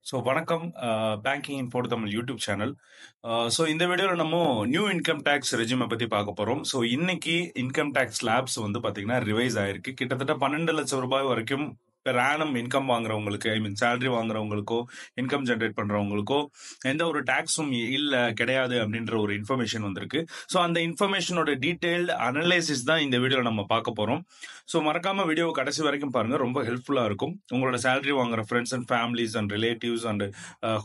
So வணக்கம். Banking இன் போடு Tamil YouTube channel. So இந்த வீடியோவில் நம்ம நியூ இன்கம் டேக்ஸ் ரெஜிமை பற்றி பார்க்க போகிறோம். ஸோ இன்னைக்கு இன்கம் டேக்ஸ் ஸ்லாப்ஸ் வந்து பார்த்தீங்கன்னா ரிவைஸ் ஆயிருக்கு. கிட்டத்தட்ட 12 லட்சம் ரூபாய் வரைக்கும் பெர் ஆனம் இன்கம் வாங்குறவங்களுக்கு, சேலரி வாங்குறவங்களுக்கோ, இன்கம் ஜென்ரேட் பண்றவங்களுக்கோ எந்த ஒரு டாக்ஸும் இல்லை, கிடையாது அப்படின்ற ஒரு இன்ஃபர்மேஷன் வந்திருக்கு. ஸோ அந்த இன்ஃபர்மேஷனோட டீடைல்டு அனலைசிஸ் தான் இந்த வீடியோவில் நம்ம பார்க்க போகிறோம். ஸோ மறக்காம வீடியோ கடைசி வரைக்கும் பாருங்க, ரொம்ப ஹெல்ப்ஃபுல்லாக இருக்கும். உங்களோட சேலரி வாங்குற friends and families and relatives and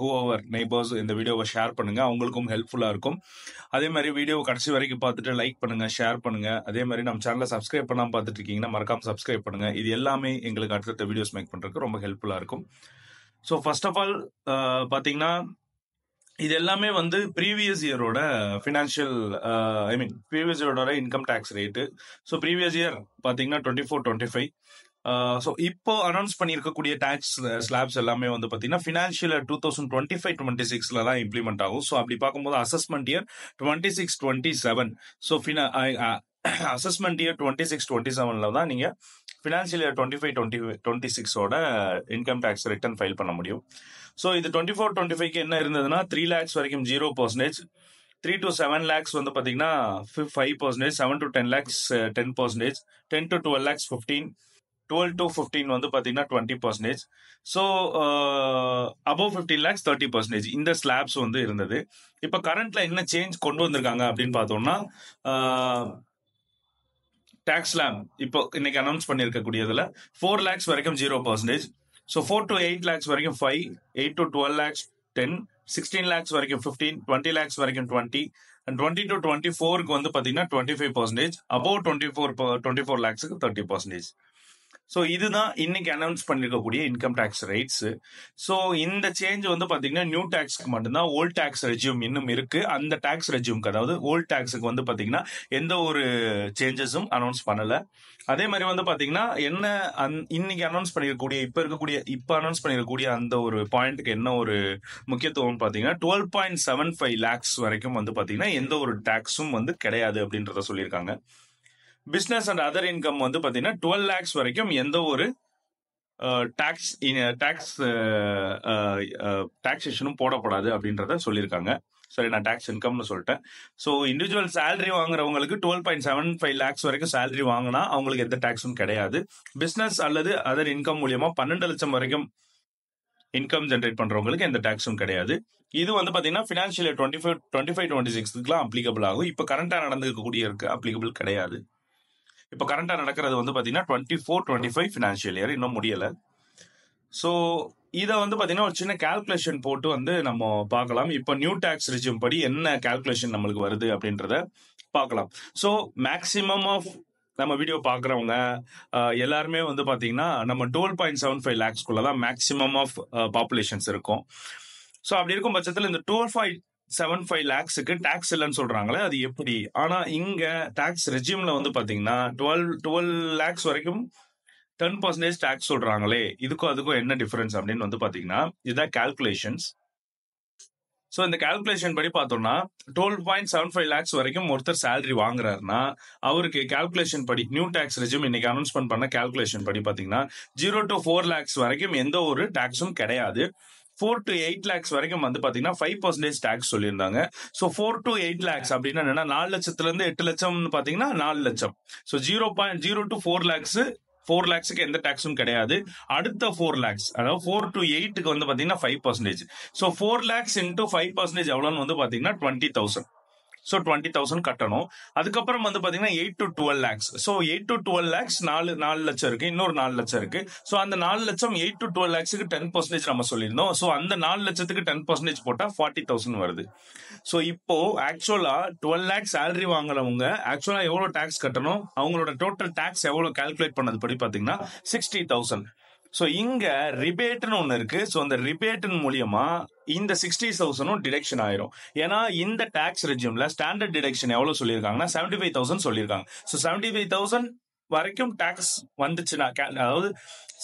whoever neighbours இந்த வீடியோவை ஷேர் பண்ணுங்க, அவங்களுக்கும் ஹெல்ப்ஃபுல்லாக இருக்கும். அதே மாதிரி வீடியோவை கடைசி வரைக்கும் பார்த்துட்டு லைக் பண்ணுங்க, ஷேர் பண்ணுங்க. அதே மாதிரி நம்ம சேனலை சப்ஸ்கிரைப் பண்ணாமல் பார்த்துட்டு இருக்கீங்கன்னா மறக்காம சப்ஸ்கிரைப் பண்ணுங்க. இது எல்லாமே எங்களுக்கு அடுத்த வீடியோஸ் மேக் பண்றதுக்கு ரொம்ப ஹெல்ப்ஃபுல்லா இருக்கும். ஸோ ஃபர்ஸ்ட் ஆஃப் ஆல் பாத்தீங்கன்னா இது எல்லாமே வந்து ப்ரீவியஸ் இயரோட ஃபினான்ஷியல் ப்ரீவியஸ் இயரோட income tax rate. So previous year பாத்தீங்கன்னா 24-25. ஸோ இப்போ அனௌன்ஸ் பண்ணியிருக்கக்கூடிய டேக்ஸ் ஸ்லாப்ஸ் எல்லாமே வந்து பார்த்தீங்கன்னா ஃபினான்ஷியல் 2025-26 தான் இம்ப்ளிமெண்ட் ஆகும். ஸோ அப்படி பார்க்கும்போது assessment year 26-27. So assessment year 26-27 தான் நீங்க financial year 25-26 income tax return file பண்ண முடியும். ஸோ இது 24-25 என்ன இருந்ததுன்னா 3 lakhs வரைக்கும் 0%, 3 to 7 lakhs வந்து பார்த்தீங்கன்னா 5%, 7 to 10 lakhs 10%, 10 to 12 lakhs 15%, 12 to 15 வந்து பார்த்தீங்கன்னா 20%. So above 15 lakhs 30%. இந்த ஸ்லாப்ஸ் வந்து இருந்தது. இப்போ கரண்ட்ல என்ன சேஞ்ச் கொண்டு வந்திருக்காங்க அப்படின்னு பார்த்தோம்னா, டாக்ஸ் ஸ்லாப் இப்போ இன்னைக்கு அனௌன்ஸ் பண்ணியிருக்கக்கூடியதுல 4 lakhs வரைக்கும் 0%, ஸோ 4 to 8 lakhs வரைக்கும் 5%, 8 to 12 lakhs 10%, 16 lakhs வரைக்கும் 15%, 20 lakhs வரைக்கும் 20%, and 20 to 24 வந்து பார்த்தீங்கன்னா 25%, above 24 lakhsக்கு 30%. ஸோ இதுதான் இன்னைக்கு அனௌன்ஸ் பண்ணிருக்கக்கூடிய இன்கம் டேக்ஸ் ரேட்ஸ். ஸோ இந்த சேஞ்ச் வந்து பாத்தீங்கன்னா நியூ டேக்ஸ்க்கு மட்டும்தான். ஓல்ட் டேக்ஸ் ரெஜியூம் இன்னும் இருக்கு. அந்த டேக்ஸ் ரெஜியூம்க்கு, அதாவது ஓல்ட் டேக்ஸுக்கு வந்து பாத்தீங்கன்னா எந்த ஒரு சேஞ்சஸும் அனௌன்ஸ் பண்ணல. அதே மாதிரி வந்து பாத்தீங்கன்னா என்ன இன்னைக்கு அனௌன்ஸ் பண்ணிருக்கக்கூடிய இப்ப அனௌன்ஸ் பண்ணிருக்கக்கூடிய அந்த ஒரு பாயிண்ட்டுக்கு என்ன ஒரு முக்கியத்துவம் பாத்தீங்கன்னா 12.75 lakhs வரைக்கும் வந்து பாத்தீங்கன்னா எந்த ஒரு டேக்ஸும் வந்து கிடையாது அப்படின்றத சொல்லியிருக்காங்க. பிசினஸ் அண்ட் அதர் இன்கம் வந்து பாத்தீங்கன்னா 12 lakhs வரைக்கும் எந்த ஒரு டாக்ஸேஷனும் போடப்படாது அப்படின்றத சொல்லியிருக்காங்க. சரி, நான் டாக்ஸ் இன்கம்னு சொல்லிட்டேன். ஸோ இண்டிவிஜுவல் சேலரி வாங்குறவங்களுக்கு 12.75 lakhs வரைக்கும் சேலரி வாங்கினா அவங்களுக்கு எந்த டாக்ஸும் கிடையாது. பிசினஸ் அல்லது அதர் இன்கம் மூலியமா 12 லட்சம் வரைக்கும் இன்கம் ஜென்ரேட் பண்றவங்களுக்கு எந்த டாக்ஸும் கிடையாது. இது வந்து பாத்தீங்கன்னா ஃபினான்ஷியல் 25-26 அப்ளிகபிள் ஆகும். இப்போ கரண்டா நடந்துக்கக்கூடிய அப்ளிகபிள் கிடையாது. இப்போ கரண்டா நடக்கிறது வந்து பாத்தீங்கன்னா 24-25 ஃபினான்ஷியல் இயர், இன்னும் முடியல. ஸோ இதை வந்து பாத்தீங்கன்னா ஒரு சின்ன கால்குலேஷன் போட்டு வந்து நம்ம பார்க்கலாம். இப்போ நியூ டாக்ஸ் ரெஜியூம் படி என்ன கால்குலேஷன் நம்மளுக்கு வருது அப்படின்றத பார்க்கலாம். ஸோ மேக்சிமம் ஆஃப் நம்ம வீடியோ பார்க்குறவங்க எல்லாருமே வந்து பார்த்தீங்கன்னா நம்ம 12.75 lakhsக்குள்ள தான் மேக்சிமம் ஆஃப் பாப்புலேஷன்ஸ் இருக்கும். ஸோ அப்படி இருக்கும் பட்சத்தில் இந்த 12.75 lakhsக்கு டாக்ஸ் இல்லைன்னு சொல்றாங்களே, அது எப்படி? ஆனா இங்க டாக்ஸ் ரெஜியூம்ல வந்து பாத்தீங்கன்னா 12 lakhs வரைக்கும் 10% டாக்ஸ் சொல்றாங்களே, இதுக்கும் அதுக்கும் என்ன டிஃபரன்ஸ் அப்படின்னு வந்து பாத்தீங்கன்னா இதுதான் கால்குலேஷன்ஸ். ஸோ இந்த கால்குலேஷன் படி பார்த்தோம்னா 12.75 lakhs வரைக்கும் ஒருத்தர் சேலரி வாங்குறாருன்னா அவருக்கு கால்குலேஷன் படி நியூ டாக்ஸ் ரெஜியூம் இன்னைக்கு அனௌன்ஸ்மெண்ட் பண்ண கால்குலேஷன் படி பார்த்தீங்கன்னா 0 to 4 lakhs வரைக்கும் எந்த ஒரு டாக்ஸும் கிடையாது. 4 to 8 lakhs வரைக்கும் வந்து பாத்தீங்கன்னா 5% டாக்ஸ் சொல்லியிருந்தாங்க. ஸோ 4 to 8 lakhs அப்படின்னா என்னன்னா 4 லட்சத்துல இருந்து 8 லட்சம் பாத்தீங்கன்னா 4 லட்சம். ஸோ 0.0 to 4 lakhs 4 lakhsக்கு எந்த டாக்ஸும் கிடையாது. அடுத்த 4 lakhs, அதாவது 4 to 8க்கு வந்து பாத்தீங்கன்னா 5%. ஸோ 4 lakhs into 5% எவ்வளோன்னு வந்து பாத்தீங்கன்னா 20,000. ஸோ 20,000 கட்டணும். அதுக்கப்புறம் வந்து பாத்தீங்கன்னா 8 to 12 lakhs. So 8 to 12 lakhs 4 லட்சம் இருக்கு, இன்னொரு 4 லட்சம் இருக்கு. ஸோ அந்த 4 லட்சம் 8 to 12 lakhsக்கு 10% நம்ம சொல்லியிருந்தோம். ஸோ அந்த 4 லட்சத்துக்கு 10% போட்டா 40,000 வருது. ஸோ இப்போ ஆக்சுவலா 12 lakhs சேலரி வாங்குறவங்க ஆக்சுவலா எவ்வளவு டாக்ஸ் கட்டணும், அவங்களோட டோட்டல் டாக்ஸ் எவ்வளவு கால்குலேட் பண்ணது படி பாத்தீங்கன்னா 60,000. ஸோ இங்க ரிபேட்னு ஒன்று இருக்கு. ஸோ அந்த ரிபேட்டின் மூலியமா இந்த 60,000 டிடக்ஷன் ஆயிரும். ஏன்னா இந்த டாக்ஸ் ரெஜியூம்ல ஸ்டாண்டர்ட் டிடக்ஷன் எவ்வளவு சொல்லியிருக்காங்கன்னா 75,000 சொல்லியிருக்காங்க. ஸோ 75,000 வரைக்கும் டாக்ஸ் வந்துச்சுன்னா, அதாவது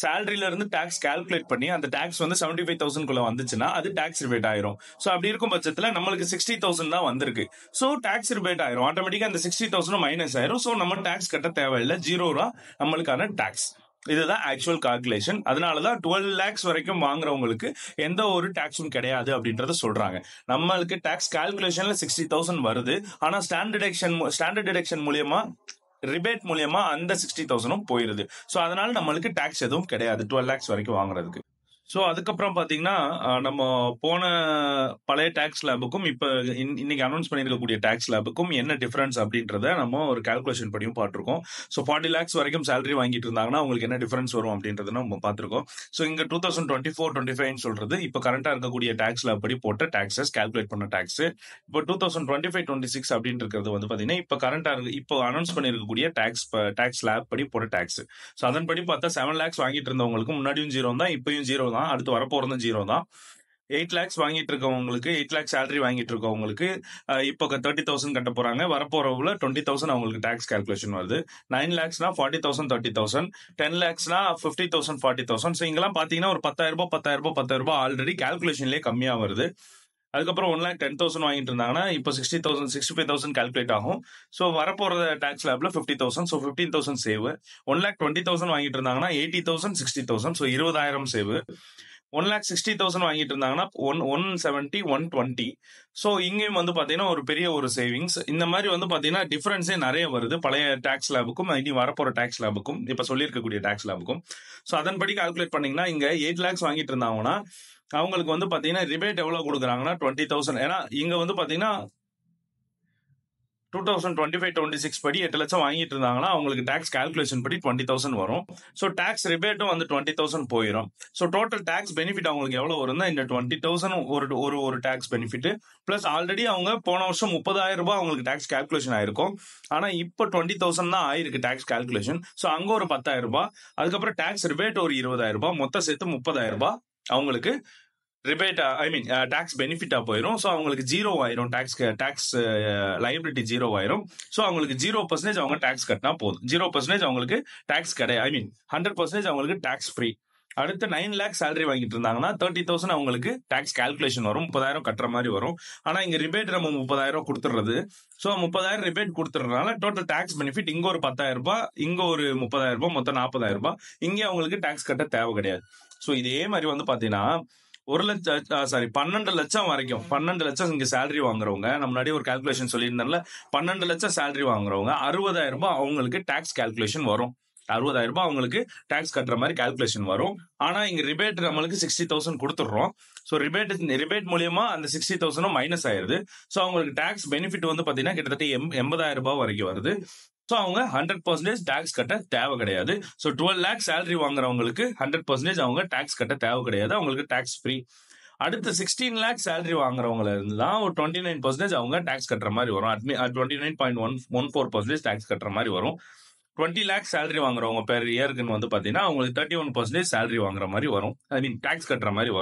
சேலரியில இருந்து டாக்ஸ் கால்குலேட் பண்ணி அந்த டாக்ஸ் வந்து 75,000 வந்துச்சுன்னா அது டாக்ஸ் ரிபேட் ஆயிரும். ஸோ அப்படி இருக்கும் பட்சத்துல நம்மளுக்கு 60,000 தான் வந்திருக்கு. ஸோ டாக்ஸ் ரிபேட் ஆயிரும், ஆட்டோமேட்டிக்கா அந்த 60,000 மைனஸ் ஆயிரும். ஸோ நம்ம டாக்ஸ் கட்ட தேவையில்லை, 0 நம்மளுக்கான டாக்ஸ். இதுதான் ஆக்சுவல் கால்குலேஷன். அதனாலதான் 12 lakhs வரைக்கும் வாங்குறவங்களுக்கு எந்த ஒரு டாக்ஸும் கிடையாது அப்படின்றத சொல்றாங்க. நம்மளுக்கு டாக்ஸ் கால்குலேஷன்ல 60,000 வருது. ஆனா ஸ்டாண்டர்ட் டிடக்ஷன் மூலியமா ரிபேட் மூலியமா அந்த 60,000 போயிருது. சோ அதனால நம்மளுக்கு டாக்ஸ் எதுவும் கிடையாது 12 lakhs வரைக்கும் வாங்குறதுக்கு. சோ அதுக்கப்புறம் பாத்தீங்கன்னா நம்ம போன பழைய டாக்ஸ் லேபுக்கும் இப்ப இன்னைக்கு அனௌன்ஸ் பண்ணிருக்கக்கூடிய டாக்ஸ் லேபுக்கும் என்ன டிஃபரன்ஸ் அப்படின்றத நம்ம ஒரு கால்குலேஷன் படியும் பார்த்திருக்கோம். ஸோ 40 lakhs வரைக்கும் சேலரி வாங்கிட்டு இருந்தாங்கன்னா உங்களுக்கு என்ன டிஃபரன்ஸ் வரும் அப்படின்றத நம்ம பார்த்திருக்கோம். ஸோ இங்க 2024-25 சொல்றது இப்ப கரண்டா இருக்கக்கூடிய டாக்ஸ் லேப் படி போட்ட டாக்ஸஸ் கால்குலேட் பண்ண டாக்ஸ். இப்போ 2025-26 அப்படின்னு இருக்கிறது வந்து பாத்தீங்கன்னா இப்ப கரண்டா இப்போ அனௌன்ஸ் பண்ணிருக்கக்கூடிய டாக்ஸ் லேப் படி போட்ட டாக்ஸ். ஸோ அதன்படி பார்த்தா 7 lakhs வாங்கிட்டு இருந்தவங்களுக்கு முன்னாடியும் ஜீரோ தான், இப்பயும் ஜீரோ தான், அடுத்து வரப்போறதும் ஜீரோ தான். 8 lakhs வாங்கிட்டு இருக்கவங்களுக்கு 8 lakhs சேலரி வாங்கிட்டு இருக்கவங்களுக்கு இப்போ 30,000 கட்ட போறாங்க. வரப்போறவுல 20,000 அவங்களுக்கு டாக்ஸ் கால்குலேஷன் வருது. 9 lakhsனா 40,000 30,000, 10 lakhsனா 50,000 40,000. ஸோ இங்கெல்லாம் பாத்தீங்கன்னா ஒரு 10,000 ஆல்ரெடி கால்குலேஷன்லேயே கம்மியா வருது. அதுக்கப்புறம் 1,10,000 வாங்கிட்டு இருந்தாங்கன்னா இப்போ 60,000 65,000 கால்குலேட் ஆகும். ஸோ வரப்போற டாக்ஸ் லேப்ல 50,000, ஸோ 15,000 சேவ். 1,20,000 வாங்கிட்டு இருந்தாங்கன்னா 80,000 60,000, ஸோ 20,000 சேவ். 1,60,000 வாங்கிட்டு இருந்தாங்கன்னா 170 120. ஸோ இங்கேயும் வந்து பாத்தீங்கன்னா ஒரு பெரிய ஒரு சேவிங்ஸ். இந்த மாதிரி வந்து பாத்தீங்கன்னா டிஃபரன்ஸே நிறைய வருது பழைய டாக்ஸ் லேபுக்கும் இனி வரப்போற டாக்ஸ் லேபுக்கும் இப்ப சொல்லியிருக்கக்கூடிய டாக்ஸ் லேபுக்கும். ஸோ அதன்படி கால்குலேட் பண்ணீங்கன்னா இங்க 8 lakhs வாங்கிட்டு இருந்தாங்கன்னா அவங்களுக்கு வந்து பாத்தீங்கன்னா ரிபேட் எவ்வளவு கொடுக்குறாங்கன்னா 20,000. ஏன்னா இங்க வந்து பாத்தீங்கன்னா 2025-26 படி 8 லட்சம் வாங்கிட்டு இருந்தாங்கன்னா அவங்களுக்கு டாக்ஸ் கால்குலேஷன் படி 20,000 வரும். ஸோ டாக்ஸ் ரிபேட்டும் வந்து 20,000 போயிடும். ஸோ டோட்டல் டாக்ஸ் பெனிஃபிட் அவங்களுக்கு எவ்வளவு வரும்னா இந்த 20,000 ஒரு டாக்ஸ் பெனிஃபிட் பிளஸ் ஆல்ரெடி அவங்க போன வருஷம் 30,000 அவங்களுக்கு டாக்ஸ் கால்குலேஷன் ஆயிருக்கும். ஆனா இப்போ 20,000 தான் ஆயிருக்கு டாக்ஸ் கால்குலேஷன். ஸோ அங்க ஒரு 10,000, அதுக்கப்புறம் டாக்ஸ் ரிபேட் ஒரு 20,000, மொத்தம் சேர்த்து 30,000 அவங்களுக்கு ரிபேட் டாக்ஸ் பெனிஃபிட்டா போயிடும். ஸோ அவங்களுக்கு ஜீரோ ஆயிரும், டாக்ஸ் லைபிலிட்டி ஜீரோ ஆயிரும். ஸோ அவங்களுக்கு 0% அவங்க டாக்ஸ் கட்டினா போதும். 0% அவங்களுக்கு டாக்ஸ் கிடையாது. 100% அவங்களுக்கு டாக்ஸ் ஃப்ரீ. அடுத்து 9 lakhs சேலரி வாங்கிட்டு இருந்தாங்கன்னா 30,000 அவங்களுக்கு டாக்ஸ் கால்குலேஷன் வரும், 30,000 கட்டுற மாதிரி வரும். ஆனா இங்க ரிபேட் நம்ம 30,000 கொடுத்துறது. ஸோ 30,000 ரிபேட் கொடுத்துறதுனால டோட்டல் டாக்ஸ் பெனிஃபிட் இங்க ஒரு 10,000, இங்க ஒரு 30,000, மொத்தம் 40,000. இங்கே அவங்களுக்கு டாக்ஸ் கட்ட தேவை கிடையாது. ஸோ இதே மாதிரி வந்து பாத்தீங்கன்னா 12 லட்சம் வரைக்கும் 12 லட்சம் இங்க சேலரி வாங்குறவங்க, நம்ம முன்னாடி ஒரு கால்குலேஷன் சொல்லியிருந்தேன்ல, 12 லட்சம் சேலரி வாங்குறவங்க 60,000 அவங்களுக்கு டாக்ஸ் கால்குலேஷன் வரும். 60,000 அவங்களுக்கு டாக்ஸ் கட்டுற மாதிரி கால்குலேஷன் வரும். ஆனா இங்க ரிபேட் நம்மளுக்கு 60,000 கொடுத்துடுறோம். ஸோ ரிபேட் மூலியமா அந்த 60,000 மைனஸ் ஆயிருது. ஸோ அவங்களுக்கு டாக்ஸ் பெனிஃபிட் வந்து பாத்தீங்கன்னா கிட்டத்தட்ட 80,000 வரைக்கும் வருது. ஸோ அவங்க 100% டாக்ஸ் கட்ட தேவை கிடையாது. ஸோ 12 lakhs சேலரி வாங்குறவங்களுக்கு 100% அவங்க டாக்ஸ் கட்ட தேவை கிடையாது, அவங்களுக்கு டாக்ஸ் ஃப்ரீ. அடுத்து 16 lakhs சேலரி வாங்குறவங்கள இருந்து தான் ஒரு 29% அவங்க டாக்ஸ் கட்டுற மாதிரி வரும். 29.14% டாக்ஸ் கட்டுற மாதிரி வரும். 20 lakhs சேலரி வாங்குறவங்க பெர் இயர்க்குன்னு வந்து பாத்தீங்கன்னா அவங்களுக்கு 31% சேலரி வாங்குற மாதிரி வரும், டாக்ஸ் கட்டுற மாதிரி வரும்.